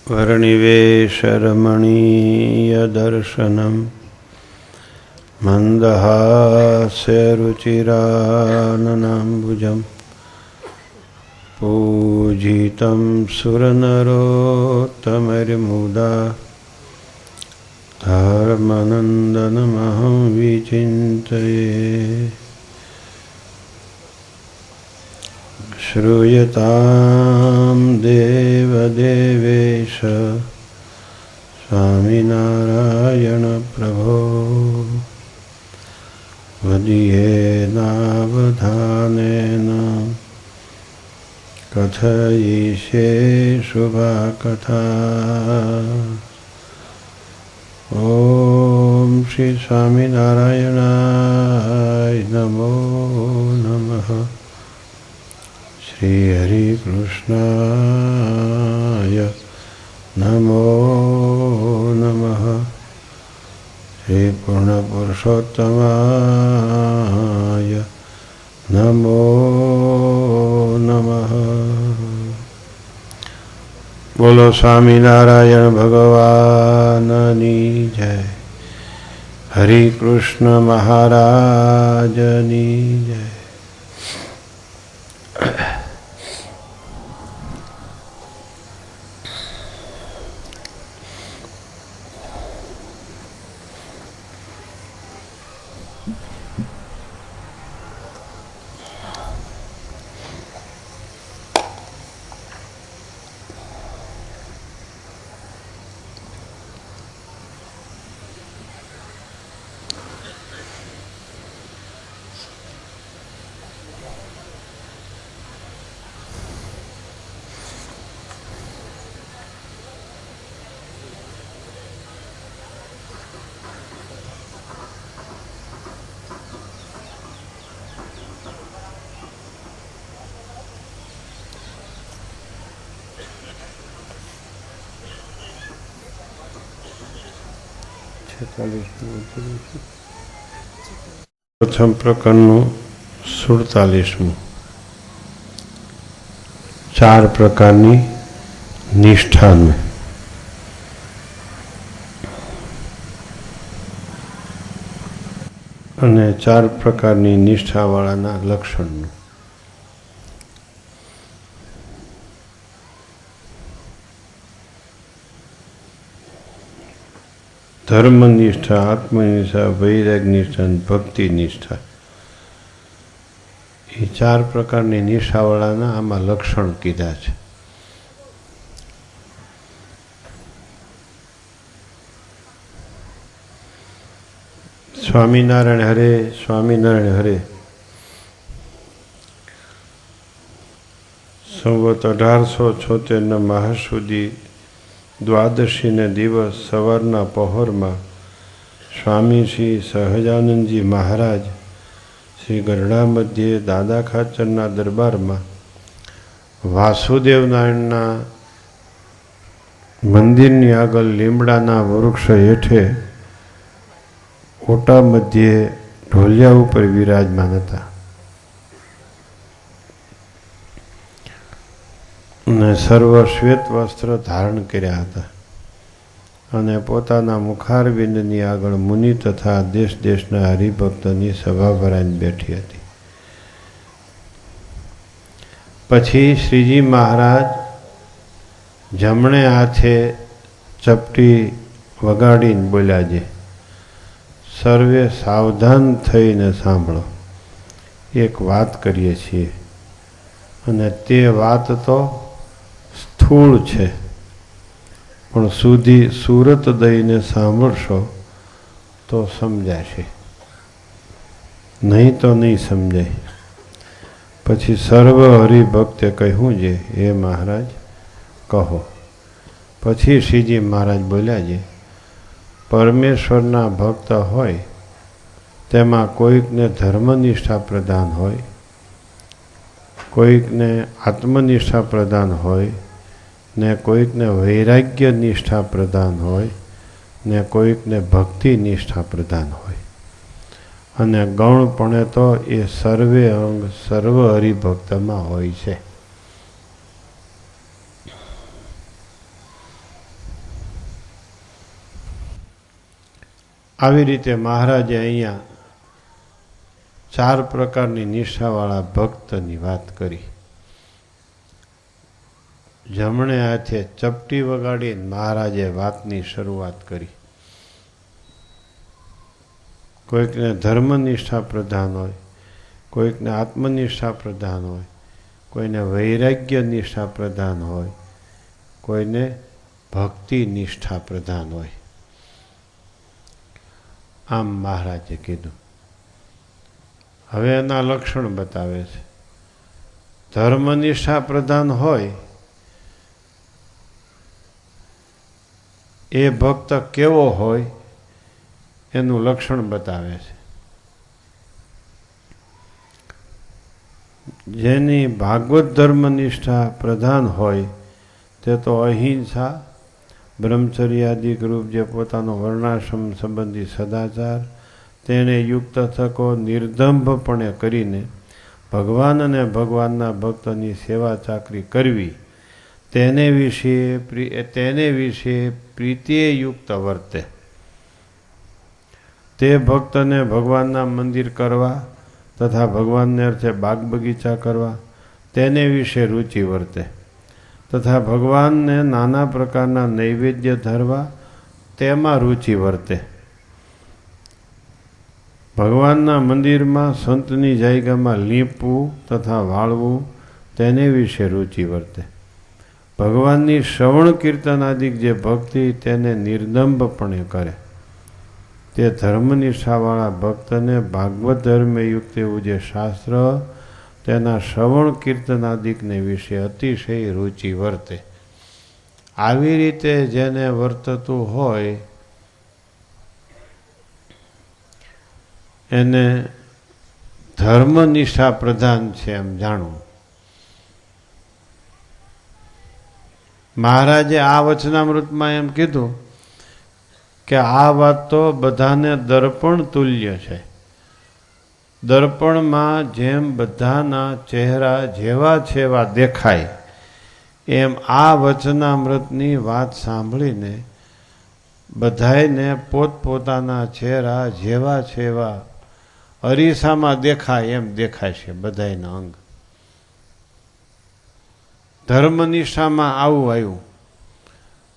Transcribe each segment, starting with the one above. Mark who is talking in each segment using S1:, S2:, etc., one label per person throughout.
S1: वर्णिवेशरमणीयदर्शनं मन्दहास्यरुचिराननाम्बुजं पूजितं सुरनरोत्तमैर्मुदा धर्मनन्दनमहं विचिन्तये। श्रूयतां देवदेवेश स्वामिनारायण प्रभो मदीयेनावधानेन कथयिष्ये शुभकथा। ओम श्री स्वामिनारायणाय नमो नमः। श्री हरि कृष्णाय नमो नमः। श्री पूर्णपुरुषोत्तमाय नमो नमः। बोलो स्वामीनारायण भगवाननी जय। हरि कृष्ण महाराजनी जय। प्रथम प्रकरणનું 47મું। 4 પ્રકારની નિષ્ઠાનું અને 4 પ્રકારની નિષ્ઠાવાળાના લક્ષણનું। ધર્મનિષ્ઠા, આત્મનિષ્ઠા, વૈરાગ્યનિષ્ઠા અને ભક્તિનિષ્ઠા, એ 4 પ્રકારની નિષ્ઠાવાળાના આમાં લક્ષણ કીધા છે। સ્વામિનારાયણ હરે, સ્વામિનારાયણ હરે સંવત 1876 માહ સુધી દ્વાદશીને દિવસ સવારના પહોરમાં સ્વામી શ્રી સહજાનંદજી મહારાજ શ્રી ગરડા મધ્યે દાદા ખાચરના દરબારમાં વાસુદેવ નારાયણના મંદિરની આગળ લીમડાના વૃક્ષ હેઠે ઓટા મધ્યે ઢોલિયા ઉપર વિરાજમાન હતા અને સર્વ શ્વેત વસ્ત્ર ધારણ કર્યા હતા અને પોતાના મુખારવિંદની આગળ મુનિ તથા દેશ દેશના હરિભક્તની સભા ભરાઈને બેઠી હતી। પછી શ્રીજી મહારાજ જમણે હાથે ચપટી વગાડીને બોલ્યા છે, સર્વે સાવધાન થઈને સાંભળો, એક વાત કરીએ છીએ અને તે વાત તો સ્થૂળ છે, પણ સુધી સુરત દઈને સાંભળશો તો સમજાશે, નહીં તો નહીં સમજાય। પછી સર્વ હરિભક્તે કહ્યું છે, હે મહારાજ કહો। પછી શ્રીજી મહારાજ બોલ્યા છે, પરમેશ્વરના ભક્ત હોય તેમાં કોઈકને ધર્મનિષ્ઠા પ્રધાન હોય, કોઈકને આત્મનિષ્ઠા પ્રધાન હોય, ને કોઈકને વૈરાગ્ય નિષ્ઠા પ્રધાન હોય, ને કોઈકને ભક્તિ નિષ્ઠા પ્રધાન હોય, અને ગૌણપણે તો એ સર્વે અંગ સર્વ હરિભક્તમાં હોય છે। આવી રીતે મહારાજે અહીંયા 4 પ્રકારની નિષ્ઠાવાળા ભક્તની વાત કરી. જમણે હાથે ચપટી વગાડી મહારાજે વાતની શરૂઆત કરી. કોઈકને ધર્મનિષ્ઠા પ્રધાન હોય, કોઈકને આત્મનિષ્ઠા પ્રધાન હોય, કોઈને વૈરાગ્ય નિષ્ઠા પ્રધાન હોય, કોઈને ભક્તિ નિષ્ઠા પ્રધાન હોય. આમ મહારાજે કીધું. હવે એના લક્ષણ બતાવે છે. ધર્મનિષ્ઠા પ્રધાન હોય એ ભક્ત કેવો હોય એનું લક્ષણ બતાવે છે. જેની ભાગવત ધર્મનિષ્ઠા પ્રધાન હોય તે તો અહિંસા, બ્રહ્મચર્યાદિક રૂપ જે પોતાનો વર્ણાશ્રમ સંબંધી સદાચાર તેને યુક્ત થકો નિર્દંભપણે કરીને ભગવાન અને ભગવાનના ભક્તની સેવા ચાકરી કરવી, તેને વિશે પ્રીતિએ યુક્ત વર્તે. તે ભક્તને ભગવાનના મંદિર કરવા તથા ભગવાનને અર્થે બાગ બગીચા કરવા તેને વિશે રુચિ વર્તે, તથા ભગવાનને નાના પ્રકારના નૈવેદ્ય ધરવા તેમાં રુચિ વર્તે. ભગવાનના મંદિરમાં સંતની જાયગામાં લીપવું તથા વાળવું તેને વિશે રુચિ વર્તે. ભગવાનની શ્રવણ કીર્તનાદિક જે ભક્તિ તેને નિર્દંભપણે કરે. તે ધર્મનિષ્ઠાવાળા ભક્તને ભાગવત ધર્મયુક્ત એવું જે શાસ્ત્ર તેના શ્રવણ કીર્તનાદિકને વિશે અતિશય રુચિ વર્તે. આવી રીતે જેને વર્તતું હોય એને ધર્મનિષ્ઠા પ્રધાન છે એમ જાણવું. મહારાજે આ વચનામૃતમાં એમ કીધું કે આ વાત તો બધાને દર્પણ તુલ્ય છે. દર્પણમાં જેમ બધાના ચહેરા જેવા છેવા દેખાય એમ આ વચનામૃતની વાત સાંભળીને બધાયને પોતપોતાના ચહેરા જેવા છેવા અરીસામાં દેખાય એમ દેખાય છે બધાયના અંગ. ધર્મનિષ્ઠામાં આવું આવ્યું.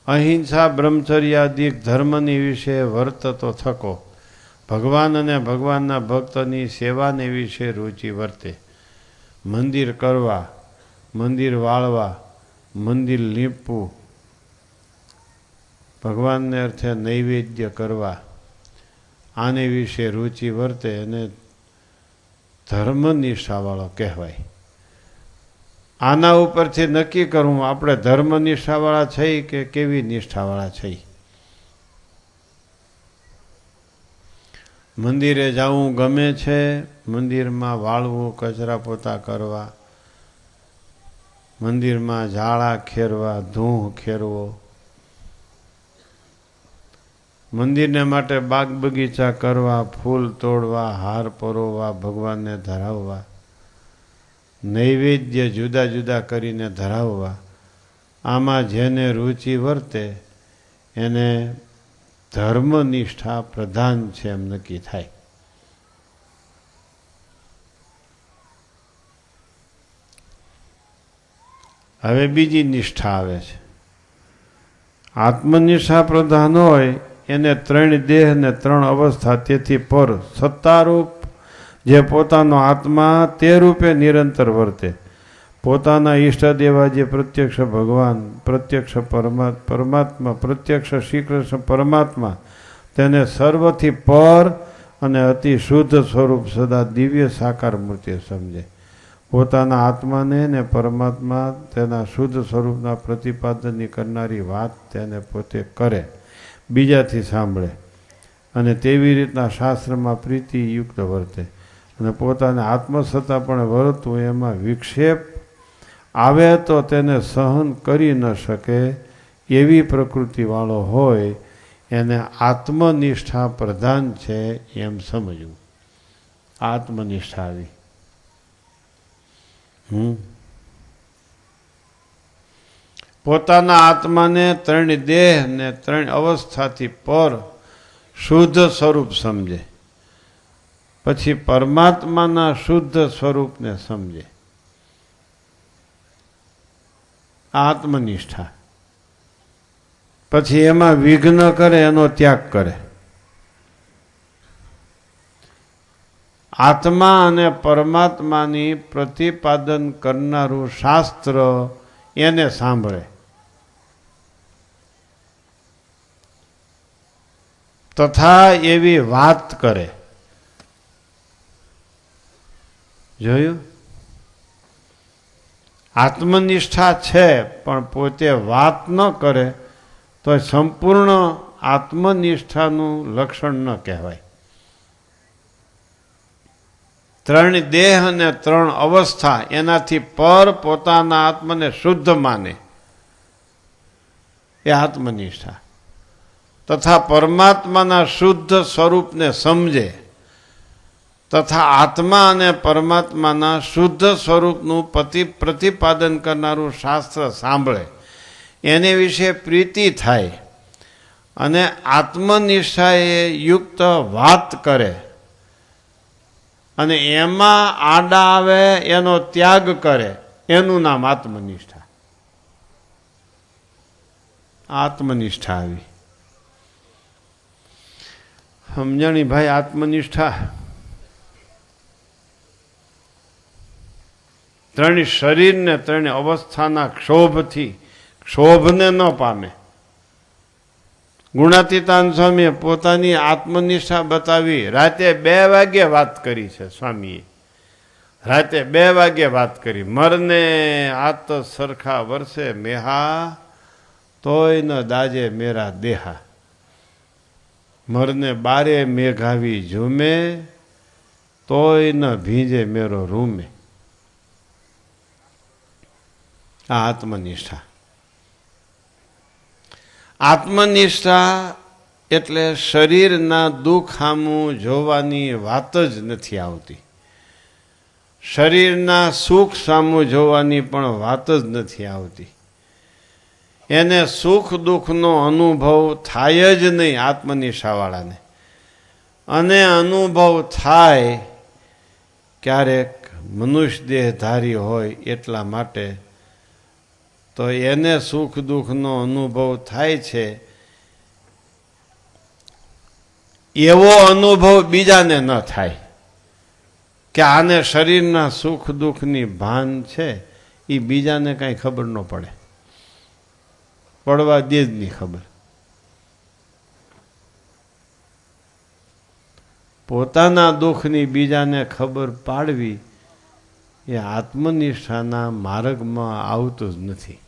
S1: અહિંસા બ્રહ્મચર્યાદિક ધર્મની વિશે વર્તતો થકો ભગવાન અને ભગવાનના ભક્તની સેવાને વિશે રુચિ વર્તે. મંદિર કરવા, મંદિર વાળવા, મંદિર લીપવું, ભગવાનને અર્થે નૈવેદ્ય કરવા આને વિશે રુચિ વર્તે અને ધર્મનિષ્ઠાવાળો કહેવાય. આના ઉપરથી નક્કી કરવું આપણે ધર્મનિષ્ઠાવાળા છીએ કે કેવી નિષ્ઠાવાળા છીએ. મંદિરે જવું ગમે છે, મંદિરમાં વાળવું, કચરા પોતા કરવા, મંદિરમાં ઝાડા ખેરવા, ધૂહ ખેરવો, મંદિરને માટે બાગ બગીચા કરવા, ફૂલ તોડવા, હાર પરોવવા, ભગવાનને ધરાવવા, નૈવેદ્ય જુદા જુદા કરીને ધરાવવા, આમાં જેને રુચિ વર્તે એને ધર્મનિષ્ઠા પ્રધાન છે એમ નક્કી થાય. હવે બીજી નિષ્ઠા આવે છે. આત્મનિષ્ઠા પ્રધાન હોય એને 3 દેહ ને 3 અવસ્થા તેથી પર સત્તારૂપ જે પોતાનો આત્મા તે રૂપે નિરંતર વર્તે. પોતાના ઈષ્ટદેવા જે પ્રત્યક્ષ ભગવાન, પ્રત્યક્ષ પરમાત્મા, પ્રત્યક્ષ શ્રી કૃષ્ણ પરમાત્મા તેને સર્વથી પર અને અતિ શુદ્ધ સ્વરૂપ સદા દિવ્ય સાકાર મૂર્તિ સમજે. પોતાના આત્માને ને પરમાત્મા તેના શુદ્ધ સ્વરૂપના પ્રતિપાદનની કરનારી વાત તેને પોતે કરે, બીજાથી સાંભળે અને તેવી રીતના શાસ્ત્રમાં પ્રીતિયુક્ત વર્તે અને પોતાને આત્મસત્તા પણ વર્તવું એમાં વિક્ષેપ આવે તો તેને સહન કરી ન શકે એવી પ્રકૃતિવાળો હોય એને આત્મનિષ્ઠા પ્રધાન છે એમ સમજવું. આત્મનિષ્ઠા આવી. પોતાના આત્માને 3 દેહ ને 3 અવસ્થાથી પર શુદ્ધ સ્વરૂપ સમજે, પછી પરમાત્માના શુદ્ધ સ્વરૂપને સમજે, આત્મનિષ્ઠા. પછી એમાં વિઘ્ન કરે એનો ત્યાગ કરે. આત્મા અને પરમાત્માની પ્રતિપાદન કરનારું શાસ્ત્ર એને સાંભળે, તથા એવી વાત કરે. જોયું? આત્મનિષ્ઠા છે પણ પોતે વાત ન કરે તો સંપૂર્ણ આત્મનિષ્ઠાનું લક્ષણ ન કહેવાય. ત્રણ દેહ અને ત્રણ અવસ્થા એનાથી પર પોતાના આત્માને શુદ્ધ માને એ આત્મનિષ્ઠા. તથા પરમાત્માના શુદ્ધ સ્વરૂપને સમજે, તથા આત્મા અને પરમાત્માના શુદ્ધ સ્વરૂપનું પ્રતિપાદન કરનારું શાસ્ત્ર સાંભળે, એને વિશે પ્રીતિ થાય અને આત્મનિષ્ઠાએ યુક્ત વાત કરે અને એમાં આડા આવે એનો ત્યાગ કરે, એનું નામ આત્મનિષ્ઠા. આત્મનિષ્ઠા આવી. સમજણી ભાઈ? આત્મનિષ્ઠા ત્રણેય શરીરને ત્રણેય અવસ્થાના ક્ષોભથી ક્ષોભને ન પામે. ગુણાતીતાન સ્વામીએ પોતાની આત્મનિષ્ઠા બતાવી રાતે 2 વાગ્યે વાત કરી છે. સ્વામીએ રાતે 2 વાગ્યે વાત કરી. મરને આત સરખા વર્ષે મેહા, તોય ન દાજે મેરા દેહા. મરને 12 મેઘાવી ઝૂમે, તોય ન ભીંજે મેરો રૂમે. આ આત્મનિષ્ઠા. આત્મનિષ્ઠા એટલે શરીરના દુઃખ સામું જોવાની વાત જ નથી આવતી. શરીરના સુખ સામું જોવાની પણ વાત જ નથી આવતી. એને સુખ દુઃખનો અનુભવ થાય જ નહીં આત્મનિષ્ઠાવાળાને. અને અનુભવ થાય ક્યારેક મનુષ્ય દેહધારી હોય એટલા માટે, તો એને સુખ દુઃખનો અનુભવ થાય છે. એવો અનુભવ બીજાને ન થાય કે આને શરીરના સુખ દુઃખની ભાન છે, એ બીજાને કાંઈ ખબર ન પડે, પડવા દે જ નહીં ખબર. પોતાના દુઃખની બીજાને ખબર પાડવી એ આત્મનિષ્ઠાના માર્ગમાં આવતું જ નથી.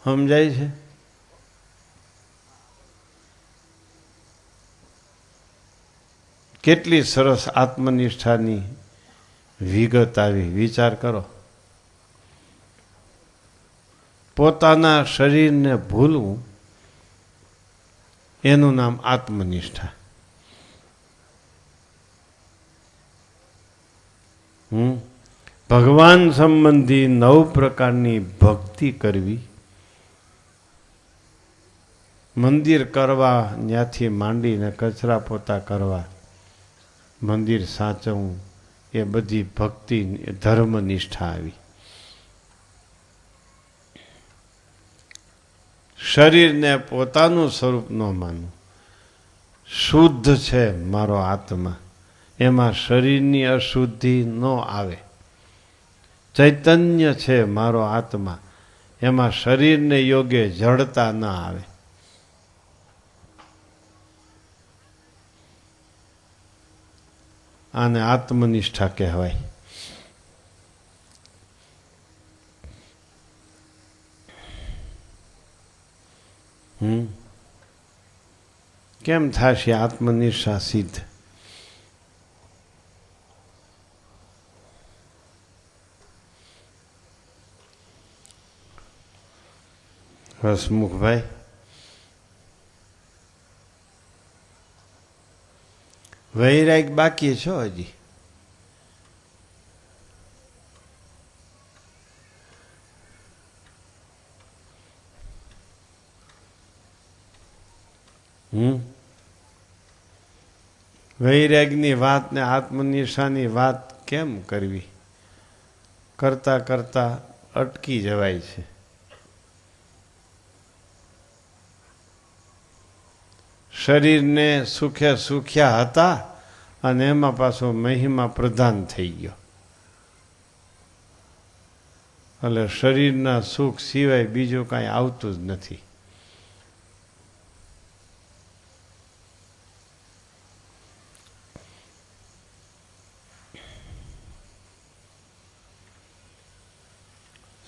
S1: સમજાય છે? કેટલી સરસ આત્મનિષ્ઠાની વિગત આવી. વિચાર કરો. પોતાના શરીરને ભૂલવું એનું નામ આત્મનિષ્ઠા. ભગવાન સંબંધી 9 પ્રકારની ભક્તિ કરવી, મંદિર કરવા ત્યાંથી માંડીને કચરા પોતા કરવા, મંદિર સાચવવું, એ બધી ભક્તિ ધર્મનિષ્ઠા આવી. શરીરને પોતાનું સ્વરૂપ ન માનવું. શુદ્ધ છે મારો આત્મા, એમાં શરીરની અશુદ્ધિ ન આવે. ચૈતન્ય છે મારો આત્મા, એમાં શરીરને યોગ્ય જડતા ન આવે. આને આત્મનિષ્ઠા કહેવાય. કેમ થશે આત્મનિષ્ઠા સિદ્ધ? હસમુખભાઈ, વૈરાગ બાકી છો હજી? વૈરાગની વાત ને આત્મનિષ્ઠાની વાત કેમ કરવી? કરતા કરતા અટકી જવાય છે. શરીરને સુખે સુખ્યા હતા અને એમાં પાછો મહિમા પ્રધાન થઈ ગયો. એટલે શરીરના સુખ સિવાય બીજું કાંઈ આવતું જ નથી.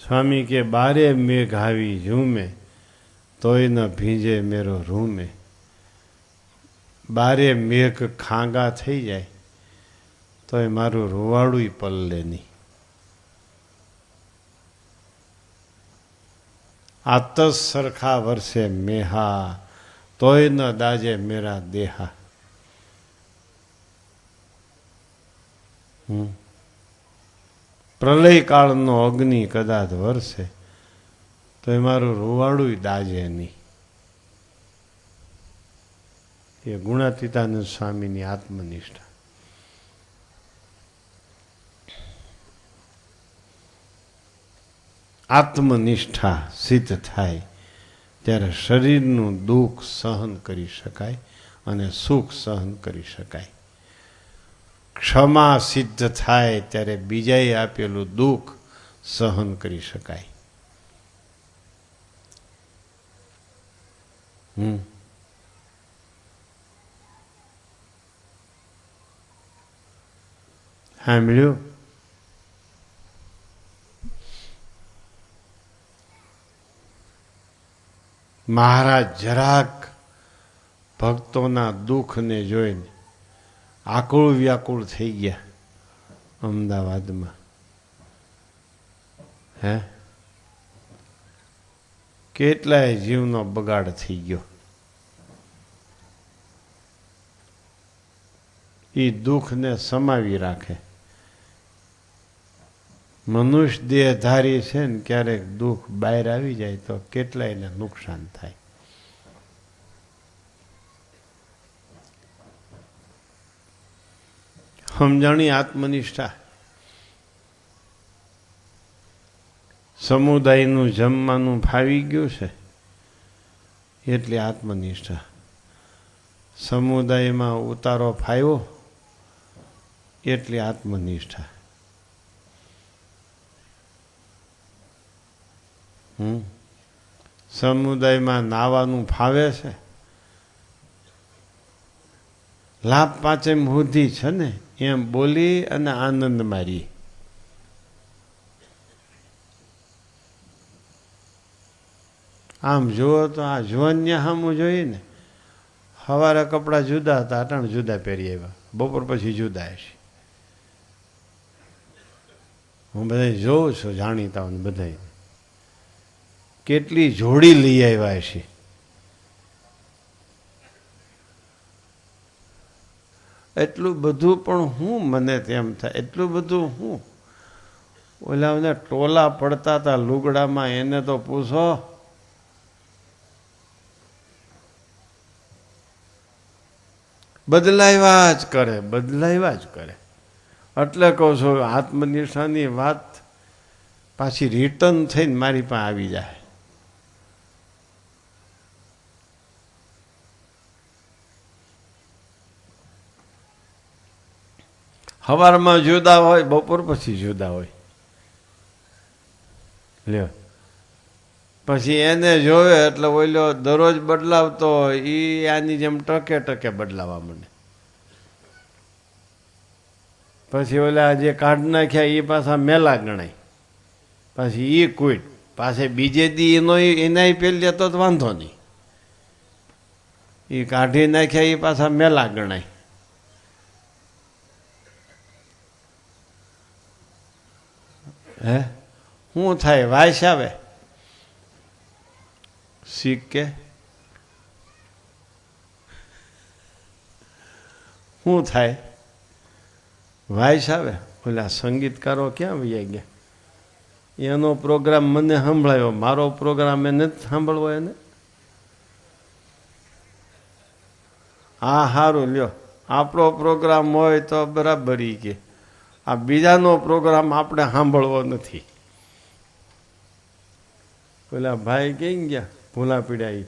S1: સ્વામી કે બારે મેઘ આવી ઝૂમે તોય ન ભીંજે મેરો રૂમે. બારે મેઘ ખાંગા થઈ જાય તોય મારું રૂવાડું પલ્લે નહીં. આતસ સરખા વર્ષે મેહા તોય ન દાજે મેરા દેહા. પ્રલય કાળનો અગ્નિ કદાચ વરસે તો એ મારું રૂવાડું દાજે નહીં. એ ગુણાતીતાનંદ સ્વામીની આત્મનિષ્ઠા. આત્મનિષ્ઠા સિદ્ધ થાય ત્યારે શરીરનું દુઃખ સહન કરી શકાય અને સુખ સહન કરી શકાય. ક્ષમા સિદ્ધ થાય ત્યારે બીજાએ આપેલું દુઃખ સહન કરી શકાય. સાંભળ્યું? મહારાજ જરાક ભક્તોના દુઃખને જોઈને આકુળ વ્યાકુળ થઈ ગયા અમદાવાદમાં. કેટલાય જીવનો બગાડ થઈ ગયો. એ દુઃખને સમાવી રાખે. મનુષ્ય દેહધારી છે ને ક્યારેક દુઃખ બહાર આવી જાય તો કેટલાયને નુકસાન થાય. સમજણી આત્મનિષ્ઠા. સમુદાયનું જમવાનું ફાવી ગયું છે એટલે આત્મનિષ્ઠા. સમુદાયમાં ઉતારો ફાવ્યો એટલે આત્મનિષ્ઠા. સમુદાયમાં નાવાનું ફાવે છે, લાભ પાંચેમ સુધી છે ને એમ બોલી અને આનંદ મારી. આમ જુઓ તો આ જુવાનિયા સામું જોઈએ ને, સવારે કપડાં જુદા હતા, અટાણ જુદા પહેરી આવ્યા, બપોર પછી જુદા હશે. હું બધા જોઉં છું, જાણીતા બધા કેટલી જોડી લઈ આવ્યા છે. એટલું બધું પણ હું મને તેમ થાય, એટલું બધું હું ઓલાને ટોલા પડતા હતા લુગડામાં, એને તો પૂછો. બદલાવ્યા જ કરે, બદલાવ્યા જ કરે. એટલે કહું છું આત્મનિષ્ઠાની વાત પાછી રિટર્ન થઈને મારી પાસે આવી જાય. સવારમાં જુદા હોય, બપોર પછી જુદા હોય. લ્યો પછી એને જોવે એટલે ઓલો દરરોજ બદલાવતો હોય એ આની જેમ ટકે ટકે બદલાવા માંડે. પછી ઓલા જે કાઢ નાખ્યા એ પાછા મેલા ગણાય. પછી એ કુઈટ પાસે બીજે દી એનો એના પેલી તો વાંધો નહીં, એ કાઢી નાખ્યા એ પાછા મેલા ગણાય. હે શું થાય? વાયસ આવે શીખ કે શું થાય? વાયસ આવે. ઓલા સંગીતકારો ક્યાં વૈયા ગયા? એનો પ્રોગ્રામ મને સંભળાયો, મારો પ્રોગ્રામ એને જ સાંભળવો. એને હા સારું લ્યો, આપણો પ્રોગ્રામ હોય તો બરાબરી કે આ બીજાનો પ્રોગ્રામ આપણે સાંભળવો નથી. પેલા ભાઈ કઈ ગયા ભૂલા પીડ્યા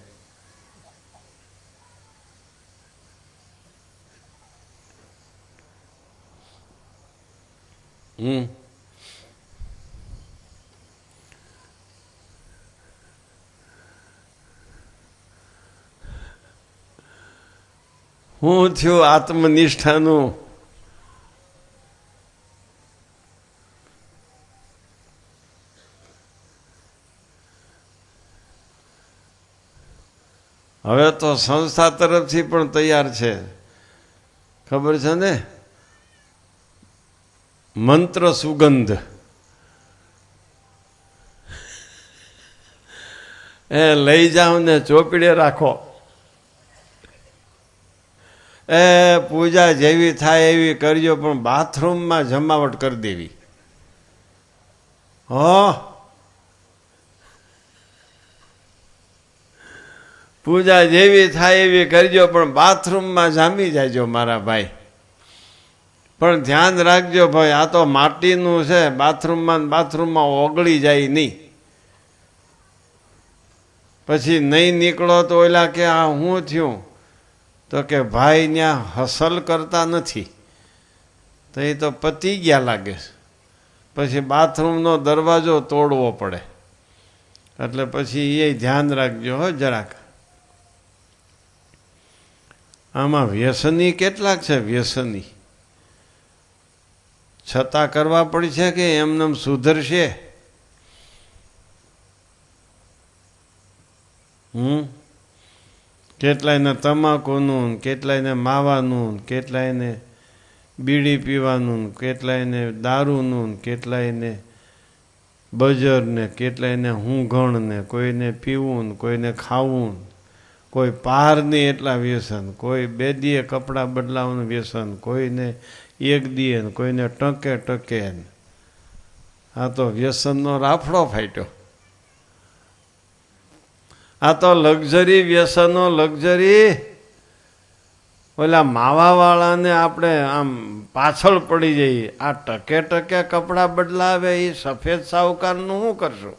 S1: હું થયું આત્મનિષ્ઠાનું? હવે તો સંસ્થા તરફથી પણ તૈયાર છે, ખબર છે ને, મંત્ર સુગંધ. એ લઈ જાઓ ને ચોપડે રાખો. એ પૂજા જેવી થાય એવી કરજો, પણ બાથરૂમમાં જમાવટ કરી દેવી. પૂજા જેવી થાય એવી કરજો, પણ બાથરૂમમાં જામી જાયજો મારા ભાઈ. પણ ધ્યાન રાખજો ભાઈ, આ તો માટીનું છે, બાથરૂમમાં ઓગળી જાય નહીં. પછી નહીં નીકળો તો ઓલા કે આ શું થયું? તો કે ભાઈ ત્યાં હસલ કરતા નથી, તો એ તો પતી ગયા લાગે. પછી બાથરૂમનો દરવાજો તોડવો પડે. એટલે પછી એ ધ્યાન રાખજો હો જરાક. આમાં વ્યસની કેટલાક છે, વ્યસની છતાં કરવા પડશે કે એમને સુધરશે? કેટલાયને તમાકુનું, કેટલાયને માવાનું, કેટલાયને બીડી પીવાનું, કેટલાયને દારૂનું, કેટલાયને બજરને, કેટલાયને ઊંઘણને, કોઈને પીવું, કોઈને ખાવું, કોઈ પારની એટલા વ્યસન, કોઈ બે દીએ કપડાં બદલાવાનું વ્યસન, કોઈને એક દીએ, કોઈને ટકે ટકે. આ તો વ્યસનનો રાફડો ફાટ્યો. આ તો લક્ઝરી વ્યસનો, લક્ઝરી. ઓલા માવાવાળાને આપણે આમ પાછળ પડી જઈએ. આ ટકે ટકે કપડાં બદલાવે એ સફેદ સાહુકારનું શું કરશું?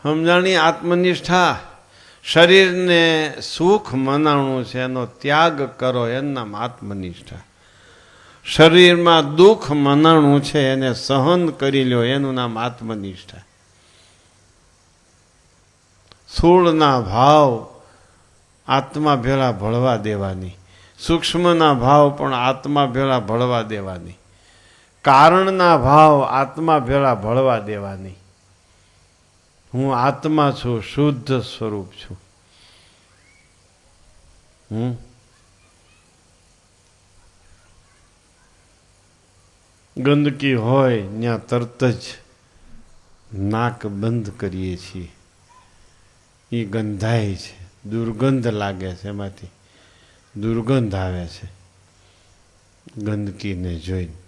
S1: સમજાણી? આત્મનિષ્ઠા. શરીરને સુખ મનાણું છે, એનો ત્યાગ કરો, એનું નામ આત્મનિષ્ઠા. શરીરમાં દુઃખ મનાણું છે, એને સહન કરી લો, એનું નામ આત્મનિષ્ઠા. સ્થૂળના ભાવ આત્મા ભેળા ભળવા દેવાની, સૂક્ષ્મના ભાવ પણ આત્મા ભેળા ભળવા દેવાની, કારણના ભાવ આત્મા ભેળા ભળવા દેવાની. હું આત્મા છું, શુદ્ધ સ્વરૂપ છું. ગંદકી હોય ત્યાં તરત જ નાક બંધ કરીએ છીએ. એ ગંધાય છે, દુર્ગંધ લાગે છે, એમાંથી દુર્ગંધ આવે છે ગંદકીને જોઈને.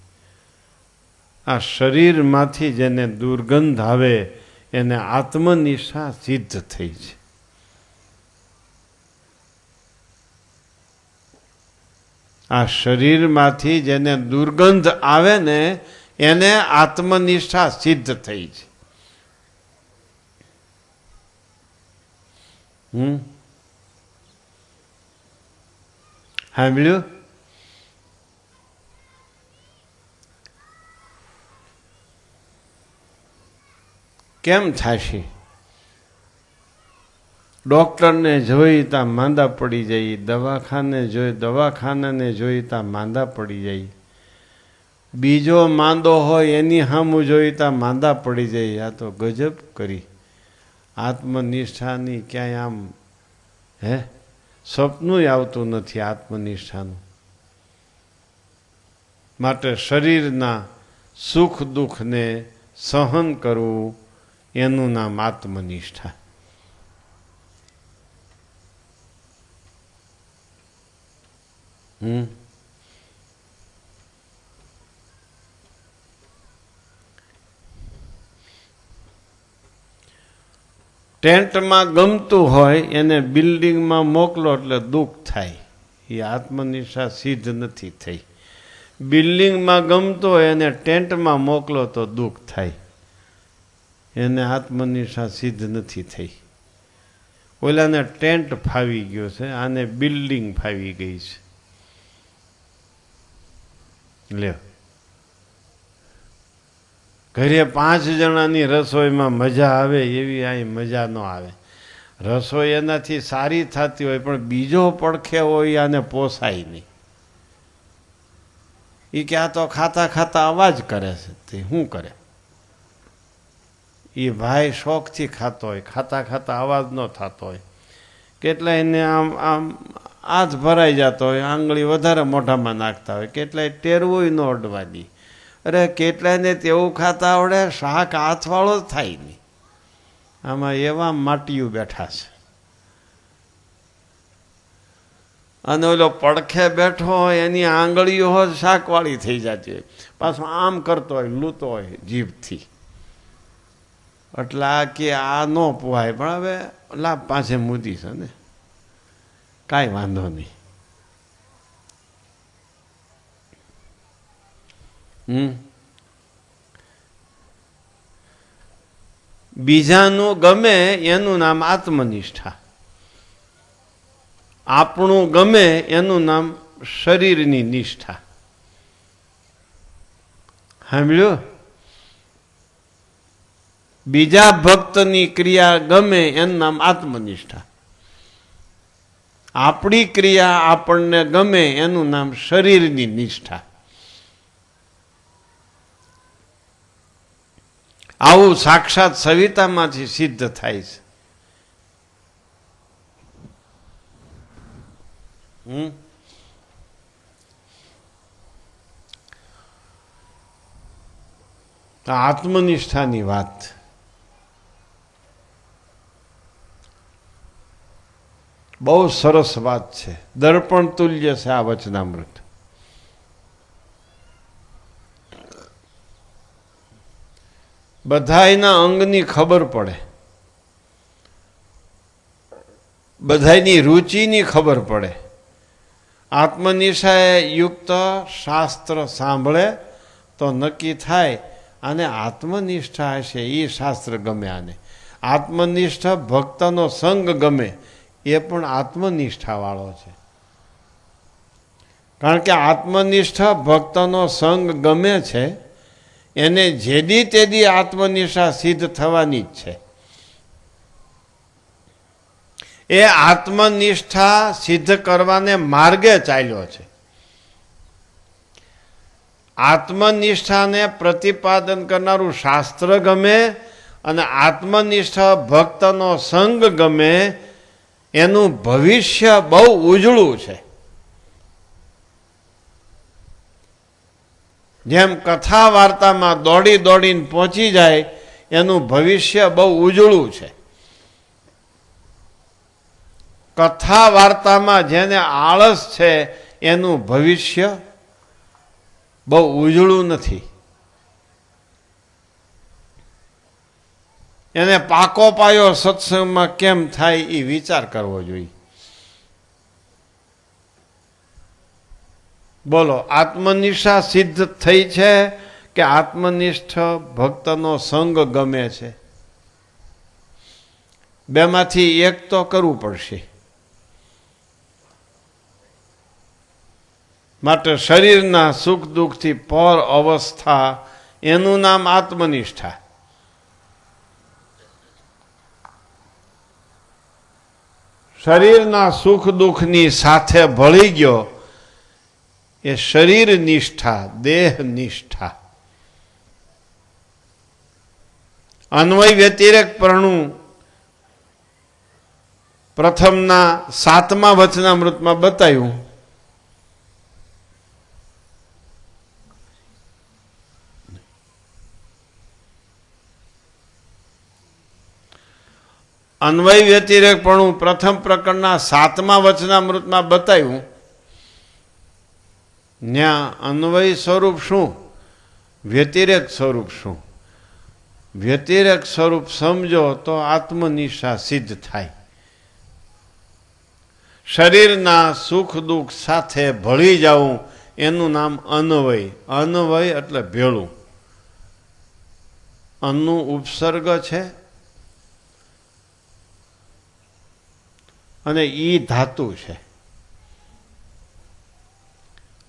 S1: આ શરીરમાંથી જેને દુર્ગંધ આવે એને આત્મનિષ્ઠા સિદ્ધ થઈ છે. આ શરીરમાંથી જેને દુર્ગંધ આવે ને એને આત્મનિષ્ઠા સિદ્ધ થઈ છે. સાંભળ્યું? કેમ થશે? ડૉક્ટરને જોઈતા માંદા પડી જાય, દવાખાનાને જોઈતા માંદા પડી જાય, બીજો માંદો હોય એની સામું જોઈતા માંદા પડી જાય. આ તો ગજબ કરી. આત્મનિષ્ઠાની ક્યાંય આમ સપનું આવતું નથી આત્મનિષ્ઠાનું. માટે શરીરના સુખ દુઃખને સહન કરવું એનું નામ આત્મનિષ્ઠા. ટેન્ટમાં ગમતું હોય એને બિલ્ડિંગમાં મોકલો એટલે દુઃખ થાય, એ આત્મનિષ્ઠા સિદ્ધ નથી થઈ. બિલ્ડિંગમાં ગમતો હોય એને ટેન્ટમાં મોકલો તો દુઃખ થાય, એને આત્મનિષ્ઠા સિદ્ધ નથી થઈ. ઓલાને ટેન્ટ ફાવી ગયો છે, આને બિલ્ડિંગ ફાવી ગઈ છે. લ્યો, ઘરે 5 જણાની રસોઈમાં મજા આવે એવી અહીં મજા ન આવે. રસોઈ એનાથી સારી થતી હોય પણ બીજો પડખે હોય આને પોસાય નહીં. એ ક્યાં તો ખાતા ખાતા અવાજ કરે છે, તે શું કરે? એ ભાઈ શોખથી ખાતો હોય, ખાતા ખાતા અવાજ ન થતો હોય, કેટલાય એને આમ આમ હાથ ભરાઈ જતો હોય, આંગળી વધારે મોઢામાં નાખતા હોય, કેટલાય ટેરવું ન અડવાની. અરે કેટલાયને તેવું ખાતા આવડે શાક હાથવાળો જ થાય નહીં. આમાં એવા માટીયું બેઠા છે. અને ઓલો પડખે બેઠો હોય એની આંગળીઓ શાકવાળી થઈ જતી હોય, પાછો આમ કરતો હોય, લૂતો હોય જીભથી. એટલે આ કે આ ન પોહાય, પણ હવે લાભ પાસે મૂદી છે ને, કાંઈ વાંધો નહીં. બીજાનું ગમે એનું નામ આત્મનિષ્ઠા, આપણું ગમે એનું નામ શરીરની નિષ્ઠા. સાંભળ્યું? બીજા ભક્તની ક્રિયા ગમે એનું નામ આત્મનિષ્ઠા, આપણી ક્રિયા આપણને ગમે એનું નામ શરીરની નિષ્ઠા. આવું સાક્ષાત સવિતામાંથી સિદ્ધ થાય છે. આત્મનિષ્ઠાની વાત બહુ સરસ વાત છે. દર્પણ તુલ્ય છે આ વચનામૃત. બધાયના અંગની ખબર પડે, બધાયની રુચિની ખબર પડે. આત્મનિષ્ઠાએ યુક્ત શાસ્ત્ર સાંભળે તો નક્કી થાય અને આત્મનિષ્ઠા હશે એ શાસ્ત્ર ગમે આને. આત્મનિષ્ઠ ભક્તનો સંગ ગમે એ પણ આત્મનિષ્ઠાવાળો છે. કારણ કે આત્મનિષ્ઠ ભક્તનો સંગ ગમે છે એને જેદી તેદી આત્મનિષ્ઠા સિદ્ધ થવાની જ છે. એ આત્મનિષ્ઠા સિદ્ધ કરવાને માર્ગે ચાલ્યો છે. આત્મનિષ્ઠાને પ્રતિપાદન કરનારું શાસ્ત્ર ગમે અને આત્મનિષ્ઠ ભક્તનો સંગ ગમે, એનું ભવિષ્ય બહુ ઉજળું છે. જેમ કથા વાર્તામાં દોડી દોડીને પહોંચી જાય એનું ભવિષ્ય બહુ ઉજળું છે. કથા વાર્તામાં જેને આળસ છે એનું ભવિષ્ય બહુ ઉજળું નથી. એને પાકો પાયો સત્સંગમાં કેમ થાય એ વિચાર કરવો જોઈએ. બોલો, આત્મનિષ્ઠા સિદ્ધ થઈ છે કે આત્મનિષ્ઠ ભક્તનો સંગ ગમે છે? બેમાંથી એક તો કરવું પડશે. માટે શરીરના સુખ દુઃખથી પર અવસ્થા એનું નામ આત્મનિષ્ઠા. શરીરના સુખ દુઃખની સાથે ભળી ગયો એ શરીર નિષ્ઠા, દેહ નિષ્ઠા. અન્વય વ્યતિરેક પરણું પ્રથમના 7મા વચનામૃતમાં બતાવ્યું. અન્વય વ્યતિરેકપણું પ્રથમ પ્રકરણના 7મા વચનામૃતમાં બતાવ્યું. ત્યાં અન્વય સ્વરૂપ શું, વ્યતિરેક સ્વરૂપ શું, વ્યતિરેક સ્વરૂપ સમજો તો આત્મનિષ્ઠા સિદ્ધ થાય. શરીરના સુખ દુઃખ સાથે ભળી જવું એનું નામ અન્વય. અન્વય એટલે ભેળું. અન્નું ઉપસર્ગ છે અને ઈ ધાતુ છે.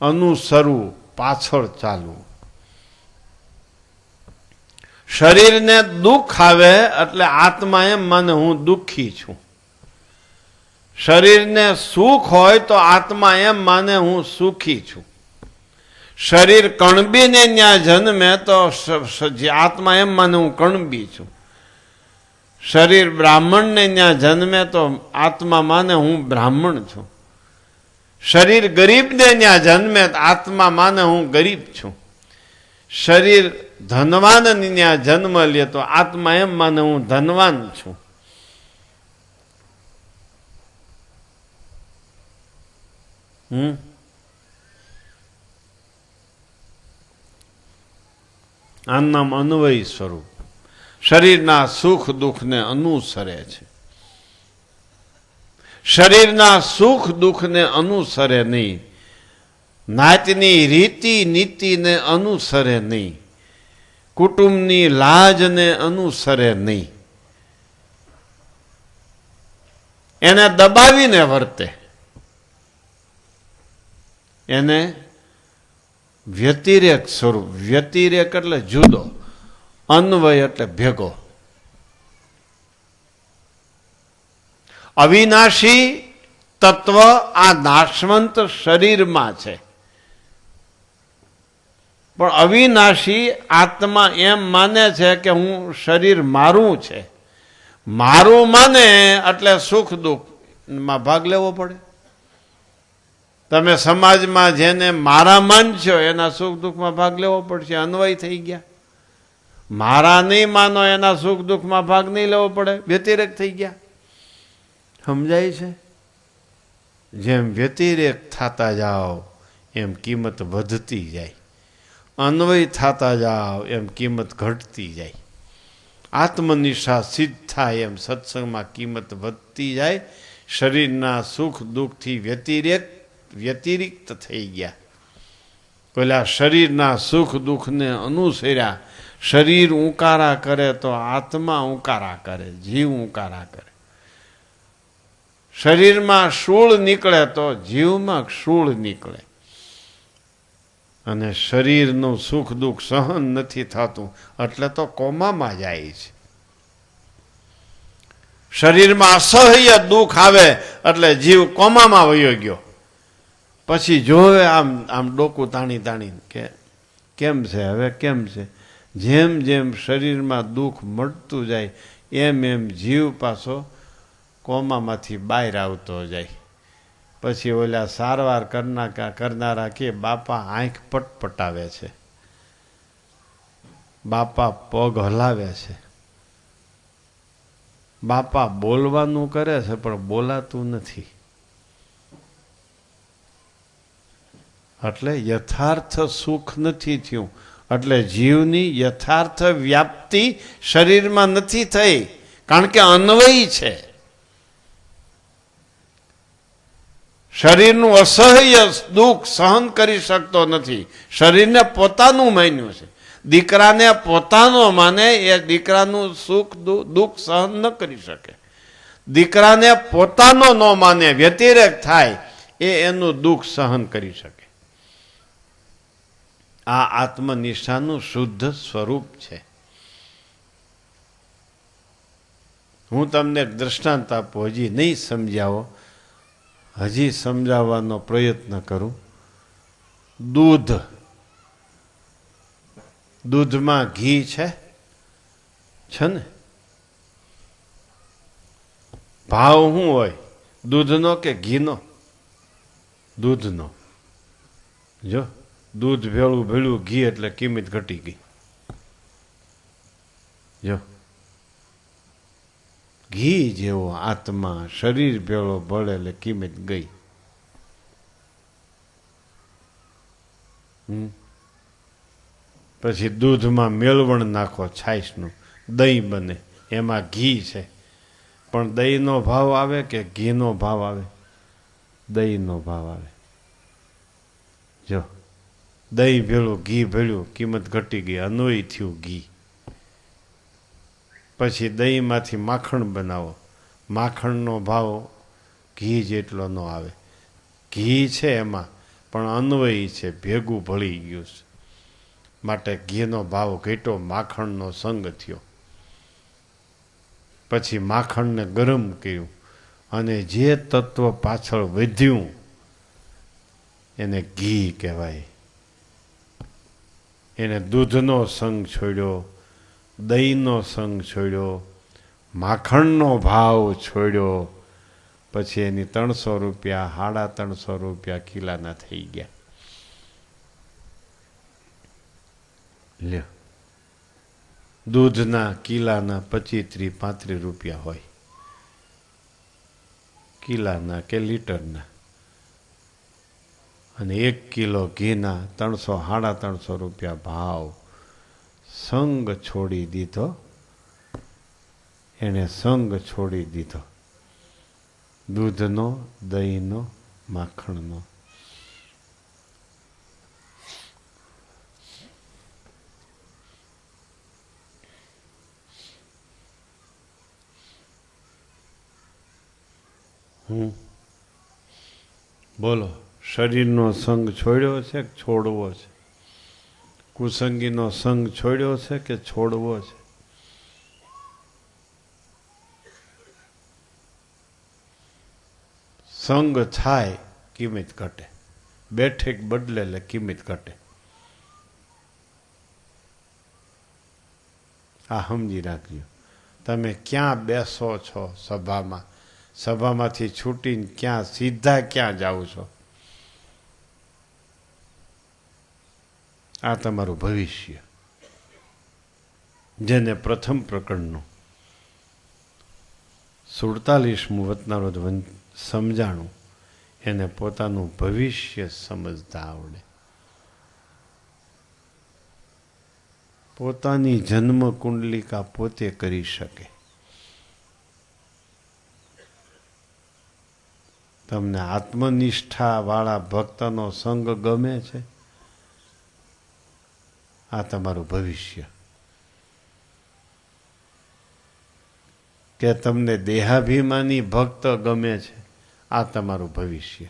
S1: અનુસરવું, પાછળ ચાલવું. શરીરને દુઃખ આવે એટલે આત્મા એમ માને હું દુઃખી છું. શરીરને સુખ હોય તો આત્મા એમ માને હું સુખી છું. શરીર કણબીને ત્યાં જન્મે તો આત્મા એમ માને હું કણબી છું. શરીર બ્રાહ્મણને ત્યાં જન્મે તો આત્મા માને હું બ્રાહ્મણ છું. શરીર ગરીબને ત્યાં જન્મે તો આત્મા માને હું ગરીબ છું. શરીર ધનવાનની ત્યાં જન્મ લે તો આત્મા એમ માને હું ધનવાન છું. આનું નામ અન્વય સ્વરૂપ. શરીરના સુખ દુઃખને અનુસરે છે. શરીરના સુખ દુઃખને અનુસરે નહીં. નાતની રીતિ નીતિને અનુસરે નહીં. કુટુંબની લાજને અનુસરે નહીં. એને દબાવીને વર્તે. એને વ્યતિરેક સ્વરૂપ. વ્યતિરેક એટલે જુદો, અન્વય એટલે ભેગો. અવિનાશી તત્વ આ નાશવંત શરીરમાં છે, પણ અવિનાશી આત્મા એમ માને છે કે હું શરીર મારું છે. મારું માને એટલે સુખ દુઃખમાં ભાગ લેવો પડે. તમે સમાજમાં જેને મારા માનશો એના સુખ દુઃખમાં ભાગ લેવો પડશે. અન્વય થઈ ગયા. મારા નહીં માનો એના સુખ દુઃખમાં ભાગ નહીં લેવો પડે. વ્યતિરેક થઈ ગયા. સમજાય છે? જેમ વ્યતિરેક થતા જાઓ એમ કિંમત વધતી જાય. અન્વય થતા જાઓ એમ કિંમત ઘટતી જાય. આત્મનિષ્ઠા સિદ્ધ થાય એમ સત્સંગમાં કિંમત વધતી જાય. શરીરના સુખ દુઃખથી વ્યતિરિક્ત થઈ ગયા. પેલા શરીરના સુખ દુઃખને અનુસર્યા. શરીર ઊંકારા કરે તો આત્મા ઊંકારા કરે, જીવ ઊંકારા કરે. શરીરમાં શૂળ નીકળે તો જીવમાં શૂળ નીકળે. અને શરીરનું સુખ દુઃખ સહન નથી થતું એટલે તો કોમામાં જાય છે. શરીરમાં અસહ્ય દુઃખ આવે એટલે જીવ કોમામાં વયો ગયો. પછી જોવે આમ ડોકું તાણી તાણી કે કેમ છે, હવે કેમ છે. જેમ જેમ શરીરમાં દુઃખ મળતું જાય એમ એમ જીવ પાછો કોમામાંથી બહાર આવતો જાય. પછી ઓલા સારવાર કરનારા કે બાપા આંખ પટપટાવે છે, બાપા પગ હલાવે છે, બાપા બોલવાનું કરે છે પણ બોલાતું નથી. એટલે યથાર્થ સુખ નથી થયું. એટલે જીવની યથાર્થ વ્યાપ્તિ શરીરમાં નથી થઈ, કારણ કે અન્વય છે. શરીરનું અસહ્ય દુઃખ સહન કરી શકતો નથી. શરીરને પોતાનું માન્યું છે. દીકરાને પોતાનો માને એ દીકરાનું સુખ દુઃખ સહન ન કરી શકે. દીકરાને પોતાનો ન માને, વ્યતિરેક થાય, એ એનું દુઃખ સહન કરી શકે. આ આત્મનિષ્ઠાનું શુદ્ધ સ્વરૂપ છે. હું તમને દ્રષ્ટાંત આપું, હજી નહીં સમજાવો, હજી સમજાવવાનો પ્રયત્ન કરું. દૂધમાં ઘી છે ને? ભાવ શું હોય, દૂધનો કે ઘીનો? દૂધનો. જો દૂધ ભેળું ભેળું ઘી એટલે કિંમત ઘટી ગઈ. જો ઘી જેવો આત્મા શરીર ભેળો ભળે એટલે કિંમત ગઈ. પછી દૂધમાં મેળવણ નાખો છાશનું દહીં બને, એમાં ઘી છે, પણ દહીંનો ભાવ આવે કે ઘીનો ભાવ આવે? દહીંનો ભાવ આવે. જો દહીં ભેળું ઘી ભેળ્યું, કિંમત ઘટી ગઈ, અન્વય થયું ઘી. પછી દહીંમાંથી માખણ બનાવો, માખણનો ભાવ ઘી જેટલો ન આવે. ઘી છે એમાં પણ અન્વય છે, ભેગું ભળી ગયું છે, માટે ઘીનો ભાવ ઘટ્યો, માખણનો સંગ થયો. પછી માખણને ગરમ કર્યું અને જે તત્વ પાછળ વધ્યું એને ઘી કહેવાય. એને દૂધનો સંગ છોડ્યો, દહીંનો સંગ છોડ્યો, માખણનો ભાવ છોડ્યો, પછી એની 300 રૂપિયા, 350 રૂપિયા કિલાના થઈ ગયા. લ્યો, દૂધના કિલાના 25, 30, 35 રૂપિયા હોય, કિલાના કે લીટરના. અને 1 કિલો ઘીના 300, 350 રૂપિયા ભાવ. સંગ છોડી દીધો, એને સંગ છોડી દીધો, દૂધનો, દહીંનો, માખણનો. બોલો, શરીરનો સંગ છોડ્યો છે કે છોડવો છે? કુસંગીનો સંગ છોડ્યો છે કે છોડવો છે? સંગ થાય કિંમત ઘટે, બેઠક બદલે એટલે કિંમત ઘટે. આ સમજી રાખજો. તમે ક્યાં બેસો છો સભામાં, સભામાંથી છૂટીને ક્યાં સીધા ક્યાં જાઓ છો, આ તમારું ભવિષ્ય. જેને પ્રથમ પ્રકરણનું 47મું વતનારોધ સમજાણું, એને પોતાનું ભવિષ્ય સમજતા આવડે. પોતાની જન્મ કુંડલિકા પોતે કરી શકે. તમને આત્મનિષ્ઠાવાળા ભક્તનો સંગ ગમે છે? આ તમારું ભવિષ્ય. કે તમને દેહાભિમાની ભક્ત ગમે છે? આ તમારું ભવિષ્ય.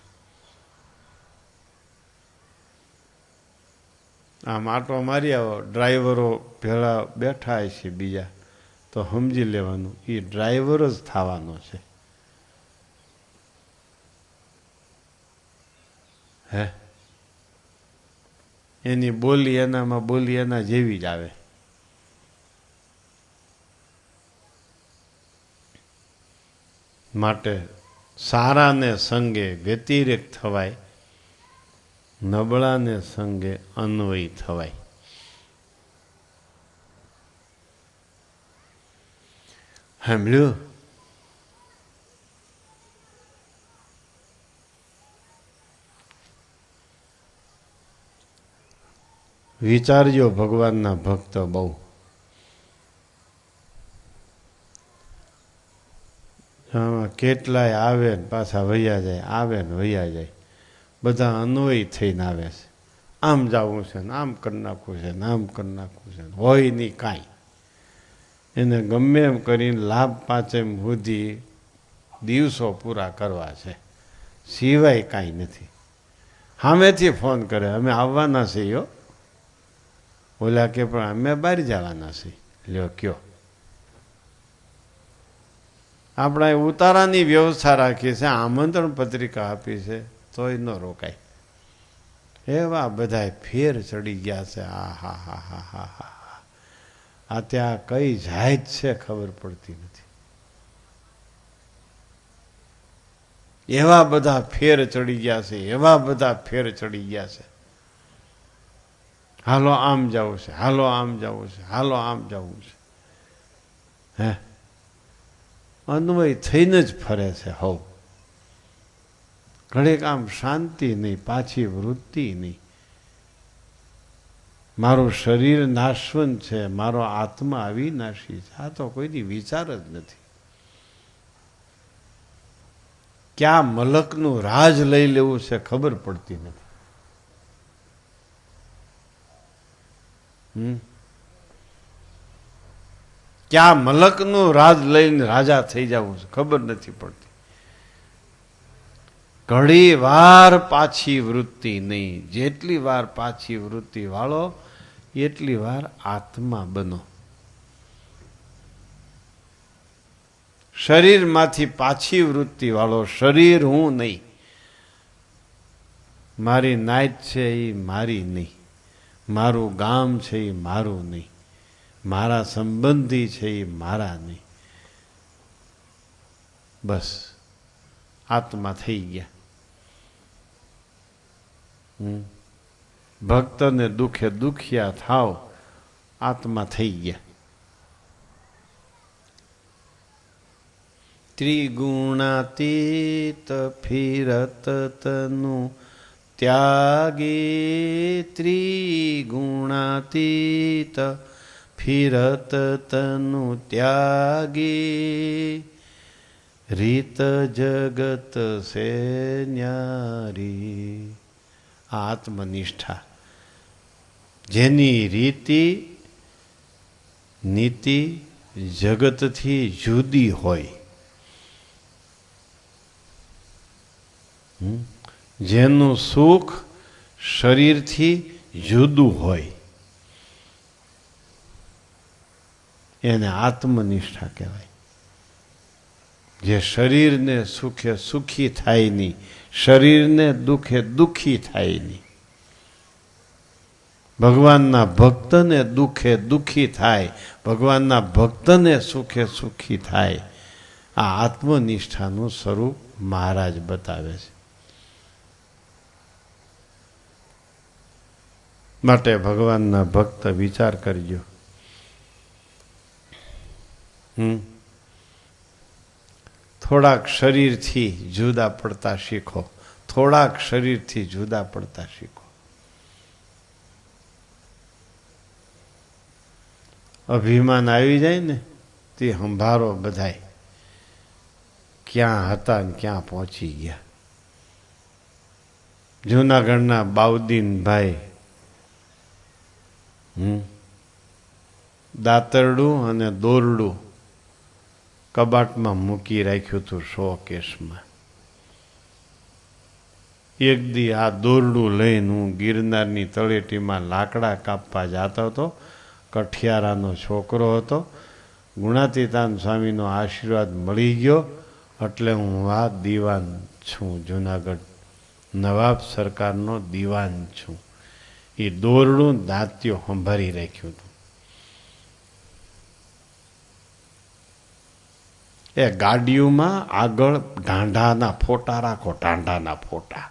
S1: આમ આટો મારી આવો, ડ્રાઈવરો ભેળા બેઠા છે બીજા, તો સમજી લેવાનું એ ડ્રાઈવર જ થવાનો છે. હે, એની બોલી એનામાં બોલી એના જેવી જ આવે. માટે સારાને સંગે વ્યતિરેક થવાય, નબળાને સંગે અન્વય થવાય. સાંભળ્યું? વિચારજો ભગવાનના ભક્ત બહુ. આમાં કેટલાય આવે ને પાછા વૈયા જાય, આવે ને વૈયા જાય. બધા અન્વય થઈને આવે છે. આમ જવું છે ને આમ કરી નાખવું છે ને આમ કરી નાખવું છે, હોય નહીં કાંઈ. એને ગમે એમ કરીને લાભ પાંચેમ સુધી દિવસો પૂરા કરવા છે, સિવાય કાંઈ નથી. સામેથી ફોન કરે, અમે આવવાના છીએ. ઓલા કે પણ અમે બહાર જવાના છીએ. લ્યો કયો. આપણે ઉતારાની વ્યવસ્થા રાખી છે, આમંત્રણ પત્રિકા આપી છે, તોય ન રોકાય. એવા બધા ફેર ચડી ગયા છે. આ હા હા હા હા હા, આ ત્યાં કઈ જાય જ છે ખબર પડતી નથી. એવા બધા ફેર ચડી ગયા છે, એવા બધા ફેર ચડી ગયા છે. હાલો આમ જવું છે, હાલો આમ જવું છે, હાલો આમ જવું છે. હે, અન્વય થઈને જ ફરે છે. હવ ઘડીક આમ શાંતિ નહીં, પાછી વૃત્તિ નહીં. મારું શરીર નાશવંત છે, મારો આત્મા અવિનાશી છે. આ તો કોઈની વિચાર જ નથી. ક્યાં મલકનું રાજ લઈ લેવું છે ખબર પડતી નથી. ક્યાં મલકનું રાજ લઈને રાજા થઈ જવું છે ખબર નથી પડતી. ઘણી વાર પાછી વૃત્તિ નહીં. જેટલી વાર પાછી વૃત્તિ વાળો એટલી વાર આત્મા બનો. શરીરમાંથી પાછી વૃત્તિ વાળો. શરીર હું નહીં, મારી નાત છે એ મારી નહીં, મારું ગામ છે એ મારું નહીં, મારા સંબંધી છે એ મારા નહીં. બસ આત્મા થઈ ગયા. ભક્તને દુખે દુખિયા થાવ, આત્મા થઈ ગયા. ત્રિગુણાતીત ફિરત તનુ ત્યાગી. ત્રિગુણાતીત ફિરત તનુ ત્યાગી. રીત જગત સે ન્યારી. આત્મનિષ્ઠા જેની રીતિ નીતિ જગતથી જુદી હોય, જેનું સુખ શરીરથી જુદું હોય, એને આત્મનિષ્ઠા કહેવાય. જે શરીરને સુખે સુખી થાય નહીં, શરીરને દુખે દુખી થાય નહીં. ભગવાનના ભક્તને દુખે દુખી થાય, ભગવાનના ભક્તને સુખે સુખી થાય. આ આત્મનિષ્ઠાનું સ્વરૂપ મહારાજ બતાવે છે. માટે ભગવાનના ભક્ત વિચાર કરજો. થોડાક શરીરથી જુદા પડતા શીખો. થોડાક શરીરથી જુદા પડતા શીખો. અભિમાન આવી જાય ને તે સંભારો બધાય ક્યાં હતા ને ક્યાં પહોંચી ગયા. જૂનાગઢના બાઉદ્દીનભાઈ દાતરડું અને દોરડું કબાટમાં મૂકી રાખ્યું હતું શોકેસમાં. એક દી આ દોરડું લઈને હું ગિરનારની તળેટીમાં લાકડા કાપવા જતો હતો. કઠિયારાનો છોકરો હતો. ગુણાતીતાન સ્વામીનો આશીર્વાદ મળી ગયો એટલે હું આ દીવાન છું. જૂનાગઢ નવાબ સરકારનો દીવાન છું. એ દોરડું દાંતિયો સંભાળી રાખ્યું હતું. એ ગાડીઓમાં આગળ ઢાંઢાના ફોટા રાખો, ઢાંઢાના ફોટા,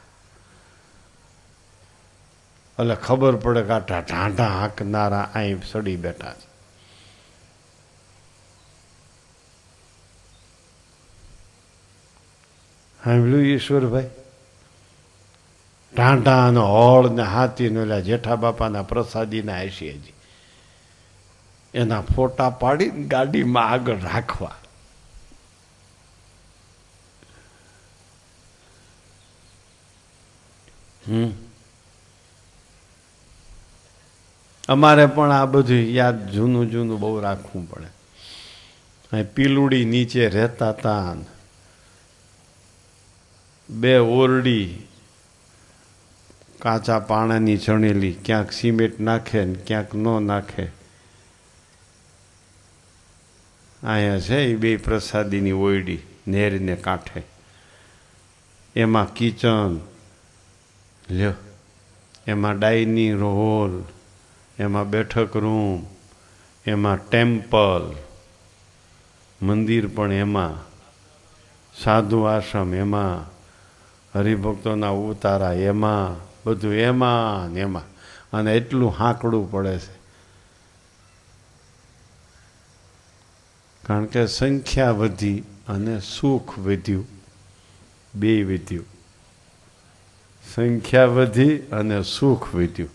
S1: એટલે ખબર પડે કે આ ઢાંઢા હાંકનારા અહીં સડી બેઠા છે. સાંભળ્યું ઈશ્વરભાઈ? ઢાંઢાનો હોળ ને હાથીનો એટલે જેઠા બાપાના પ્રસાદીના હશે હજી. એના ફોટા પાડીને ગાડીમાં આગળ રાખવા. અમારે પણ આ બધું યાદ જૂનું જૂનું બહુ રાખવું પડે. પીલુડી નીચે રહેતા હતા. 2 ઓરડી કાચા પાણાની ચણેલી, ક્યાંક સિમેન્ટ નાખે ને ક્યાંક ન નાખે. અહીંયા છે એ 2 પ્રસાદીની ઓરડી નેરને કાંઠે. એમાં કિચન લ્યો, એમાં ડાઇનિંગ હોલ, એમાં બેઠક રૂમ, એમાં ટેમ્પલ, મંદિર પણ એમાં, સાધુ આશ્રમ એમાં, હરિભક્તોના ઉતારા એમાં, બધું એમાં ને એમાં. અને એટલું હાંકડું પડે છે કારણ કે સંખ્યા વધી અને સુખ વધ્યું. 2 વધ્યું. સંખ્યા વધી અને સુખ વધ્યું.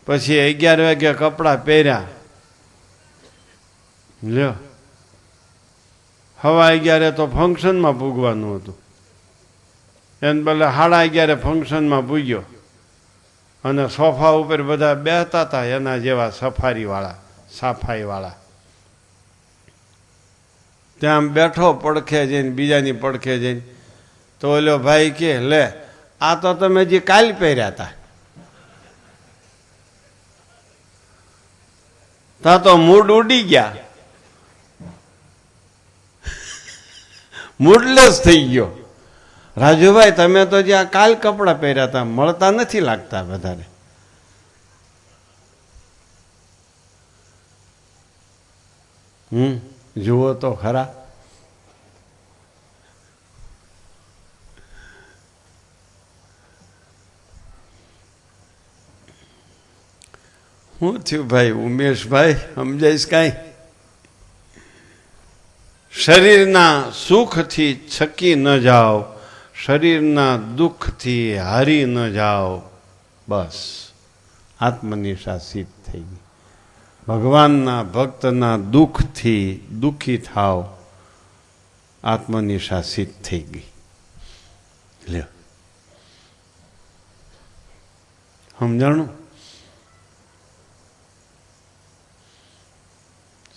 S1: પછી 11 વાગે કપડાં પહેર્યા, લ્યો 11:15 તો ફંક્શનમાં પૂગવાનું હતું, એને બદલે 11:30 ફંક્શનમાં પૂગ્યો અને સોફા ઉપર બધા બેસતા હતા એના જેવા સાફાઈવાળા. ત્યાં બેઠો પડખે જઈને, બીજાની પડખે જઈને, તો ઓલો ભાઈ કે લે આ તો તમે જે કાલ પહેર્યા હતા, ત્યાં તો મૂડ ઉડી ગયા, મૂડલેસ થઈ ગયો. રાજુભાઈ તમે તો જે આ કાલ કપડાં પહેર્યા હતા મળતા નથી લાગતા વધારે. જુઓ તો ખરા. શું થયું ભાઈ ઉમેશભાઈ, સમજાઈશ કાંઈ? શરીરના સુખથી છકી ન જાઓ, શરીરના દુઃખથી હારી ન જાઓ, બસ આત્મનિશા સિદ્ધ થઈ ગઈ. ભગવાનના ભક્તના દુઃખથી દુઃખી થાવ, આત્મનિશા સિદ્ધ થઈ ગઈ. લ્યો સમજાણું?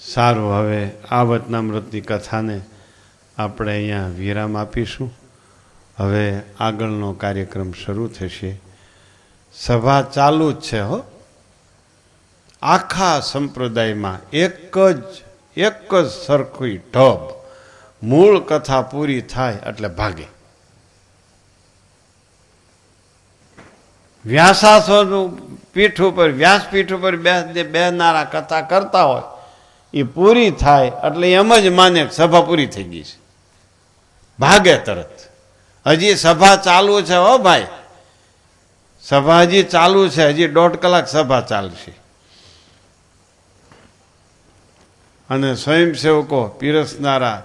S1: સારું, હવે આ વચનામૃતની કથાને આપણે અહીંયા વિરામ આપીશું. હવે આગળનો કાર્યક્રમ શરૂ થશે. સભા ચાલુ જ છે હો. આખા સંપ્રદાયમાં એક જ સરખી ઢબ. મૂળ કથા પૂરી થાય એટલે ભાગે. વ્યાસાસોનું પીઠ ઉપર, વ્યાસપીઠ ઉપર બેસનારા કથા કરતા હોય, એ પૂરી થાય એટલે એમ જ માને સભા પૂરી થઈ ગઈ છે, ભાગે તરત. હજી સભા ચાલુ છે હો ભાઈ, સભા હજી ચાલુ છે, હજી 1.5 કલાક સભા ચાલશે. અને સ્વયંસેવકો પીરસનારા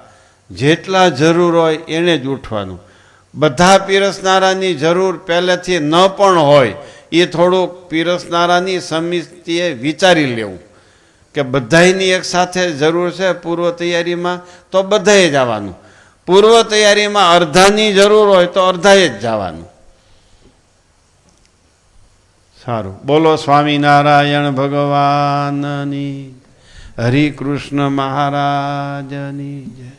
S1: જેટલા જરૂર હોય એને જ ઉઠવાનું. બધા પીરસનારાની જરૂર પહેલેથી ન પણ હોય, એ થોડુંક પીરસનારાની સમિતિએ વિચારી લેવું કે બધાયની એક સાથે જરૂર છે પૂર્વ તૈયારીમાં, તો બધાએ જવાનું. પૂર્વ તૈયારીમાં અડધાની જરૂર હોય તો અડધાએ જ જવાનું. સારું, બોલો સ્વામિનારાયણ ભગવાનની, હરિકૃષ્ણ મહારાજની જય.